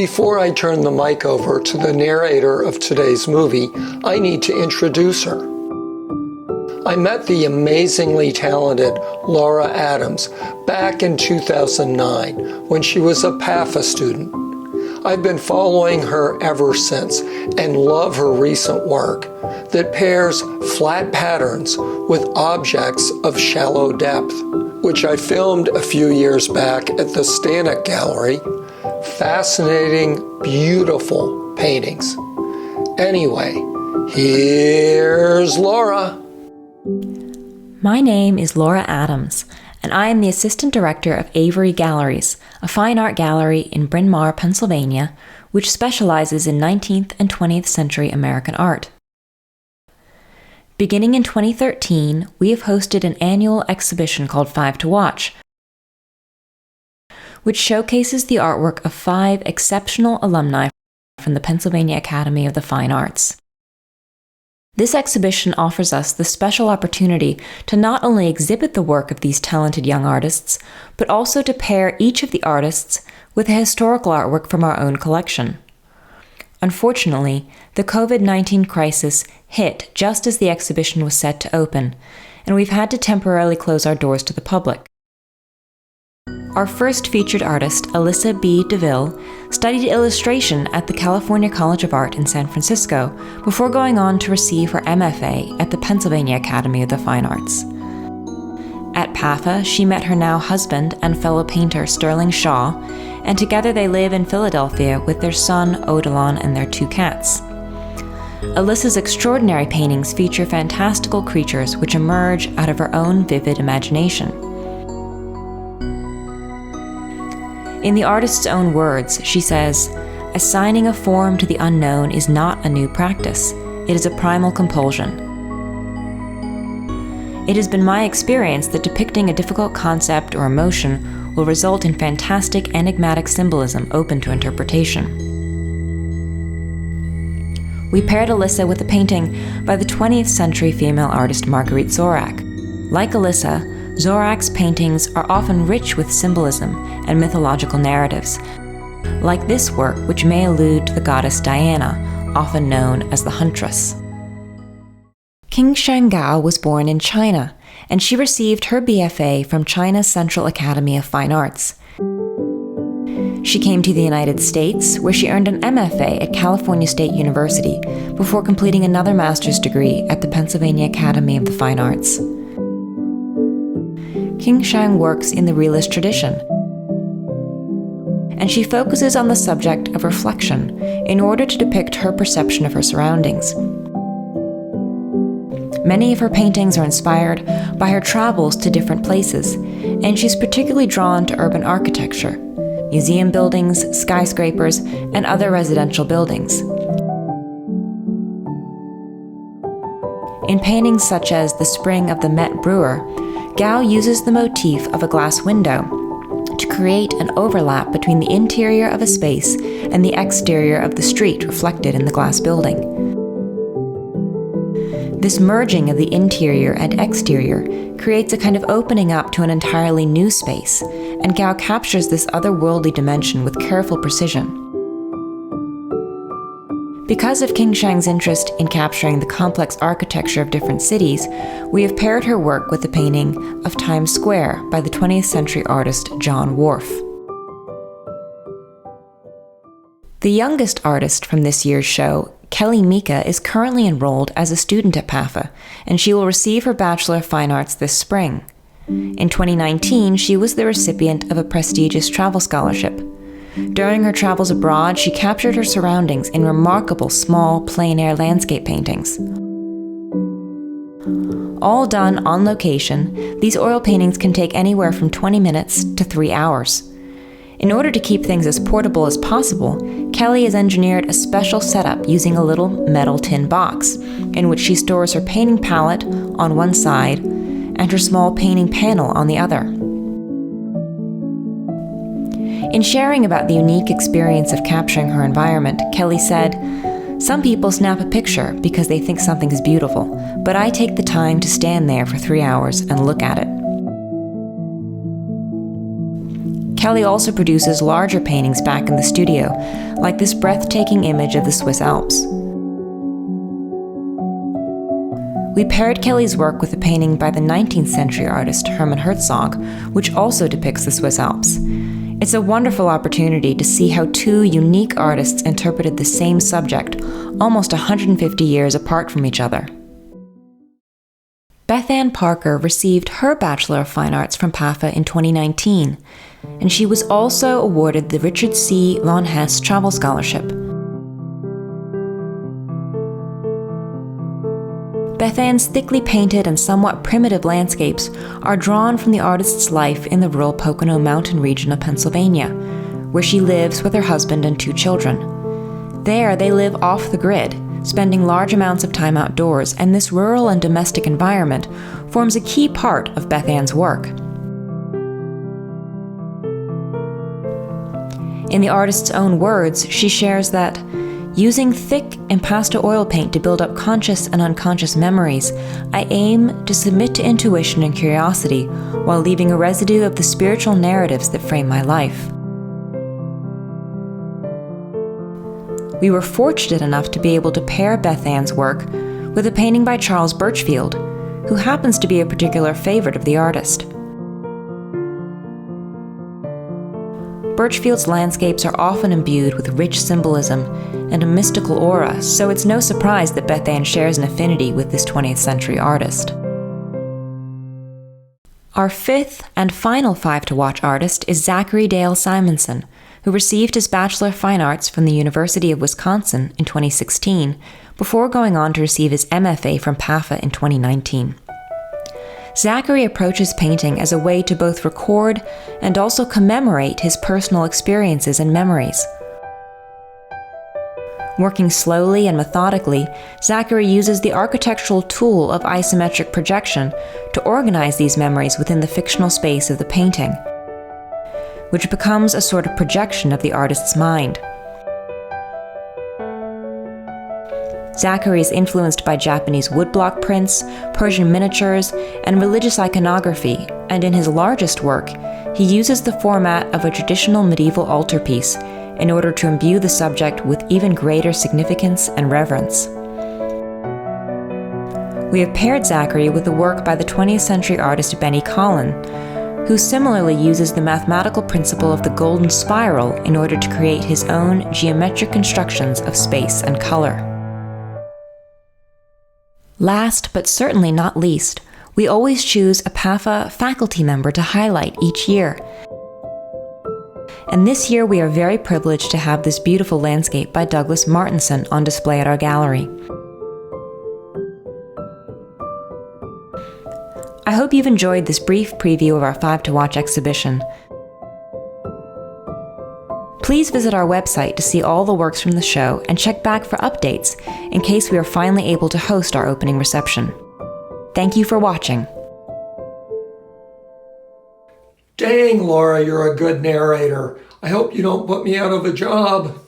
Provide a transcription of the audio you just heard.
Before I turn the mic over to the narrator of today's movie, I need to introduce her. I met the amazingly talented Laura Adams back in 2009 when she was a PAFA student. I've been following her ever since and love her recent work that pairs flat patterns with objects of shallow depth, which I filmed a few years back at the Stanek Gallery. Fascinating, beautiful paintings. Anyway, here's Laura. My name is Laura Adams, and I am the Assistant Director of Avery Galleries, a fine art gallery in Bryn, Mawr, Pennsylvania, which specializes in 19th and 20th century American art. Beginning in 2013, we have hosted an annual exhibition called 5 to Watch, which showcases the artwork of 5 exceptional alumni from the Pennsylvania Academy of the Fine Arts. This exhibition offers us the special opportunity to not only exhibit the work of these talented young artists, but also to pair each of the artists with a historical artwork from our own collection. Unfortunately, the COVID-19 crisis hit just as the exhibition was set to open, and we've had to temporarily close our doors to the public. Our first featured artist, Alyssa B Deville, studied illustration at the California College of Art in San Francisco before going on to receive her MFA at the Pennsylvania Academy of the Fine Arts. At PAFA, she met her now husband and fellow painter Sterling Shaw, and together they live in Philadelphia with their son Odilon and their 2 cats. Alyssa's extraordinary paintings feature fantastical creatures which emerge out of her own vivid imagination. In the artist's own words, she says, "Assigning a form to the unknown is not a new practice. It is a primal compulsion. It has been my experience that depicting a difficult concept or emotion will result in fantastic, enigmatic symbolism open to interpretation." We paired Alyssa with a painting by the 20th century female artist Marguerite Zorak. Like Alyssa, Zorak's paintings are often rich with symbolism and mythological narratives, like this work, which may allude to the goddess Diana, often known as the Huntress. Qing Shangao was born in China, and she received her BFA from China's Central Academy of Fine Arts. She came to the United States, where she earned an MFA at California State University before completing another master's degree at the Pennsylvania Academy of the Fine Arts. Qing Shang works in the realist tradition, and she focuses on the subject of reflection in order to depict her perception of her surroundings. Many of her paintings are inspired by her travels to different places, and she's particularly drawn to urban architecture, museum buildings, skyscrapers, and other residential buildings. In paintings such as The Spring of the Met Brewer, Gao uses the motif of a glass window to create an overlap between the interior of a space and the exterior of the street reflected in the glass building. This merging of the interior and exterior creates a kind of opening up to an entirely new space, and Gao captures this otherworldly dimension with careful precision. Because of Qing Shang's interest in capturing the complex architecture of different cities, we have paired her work with the painting of Times Square by the 20th century artist John Wharf. The youngest artist from this year's show, Kelly Mica, is currently enrolled as a student at PAFA, and she will receive her Bachelor of Fine Arts this spring. In 2019, she was the recipient of a prestigious travel scholarship. During her travels abroad, she captured her surroundings in remarkable small, plein-air landscape paintings. All done on location, these oil paintings can take anywhere from 20 minutes to 3 hours. In order to keep things as portable as possible, Kelly has engineered a special setup using a little metal tin box, in which she stores her painting palette on one side and her small painting panel on the other. In sharing about the unique experience of capturing her environment, Kelly said, "Some people snap a picture because they think something is beautiful, but I take the time to stand there for 3 hours and look at it." Kelly also produces larger paintings back in the studio, like this breathtaking image of the Swiss Alps. We paired Kelly's work with a painting by the 19th century artist Hermann Herzog, which also depicts the Swiss Alps. It's a wonderful opportunity to see how two unique artists interpreted the same subject, almost 150 years apart from each other. Beth Ann Parker received her Bachelor of Fine Arts from PAFA in 2019, and she was also awarded the Richard C. von Hess Travel Scholarship. Beth Ann's thickly painted and somewhat primitive landscapes are drawn from the artist's life in the rural Pocono Mountain region of Pennsylvania, where she lives with her husband and 2 children. There, they live off the grid, spending large amounts of time outdoors, and this rural and domestic environment forms a key part of Beth Ann's work. In the artist's own words, she shares that, using thick impasto oil paint to build up conscious and unconscious memories, I aim to submit to intuition and curiosity while leaving a residue of the spiritual narratives that frame my life. We were fortunate enough to be able to pair Beth Ann's work with a painting by Charles Birchfield, who happens to be a particular favorite of the artist. Birchfield's landscapes are often imbued with rich symbolism and a mystical aura, so it's no surprise that Beth Ann shares an affinity with this 20th century artist. Our 5th and final 5 to watch artist is Zachary Dale Simonson, who received his Bachelor of Fine Arts from the University of Wisconsin in 2016, before going on to receive his MFA from PAFA in 2019. Zachary approaches painting as a way to both record and also commemorate his personal experiences and memories. Working slowly and methodically, Zachary uses the architectural tool of isometric projection to organize these memories within the fictional space of the painting, which becomes a sort of projection of the artist's mind. Zachary is influenced by Japanese woodblock prints, Persian miniatures, and religious iconography, and in his largest work, he uses the format of a traditional medieval altarpiece in order to imbue the subject with even greater significance and reverence. We have paired Zachary with the work by the 20th century artist Benny Collin, who similarly uses the mathematical principle of the golden spiral in order to create his own geometric constructions of space and color. Last, but certainly not least, we always choose a PAFA faculty member to highlight each year. And this year we are very privileged to have this beautiful landscape by Douglas Martinson on display at our gallery. I hope you've enjoyed this brief preview of our 5 to Watch exhibition. Please visit our website to see all the works from the show and check back for updates in case we are finally able to host our opening reception. Thank you for watching. Dang, Laura, you're a good narrator. I hope you don't put me out of a job.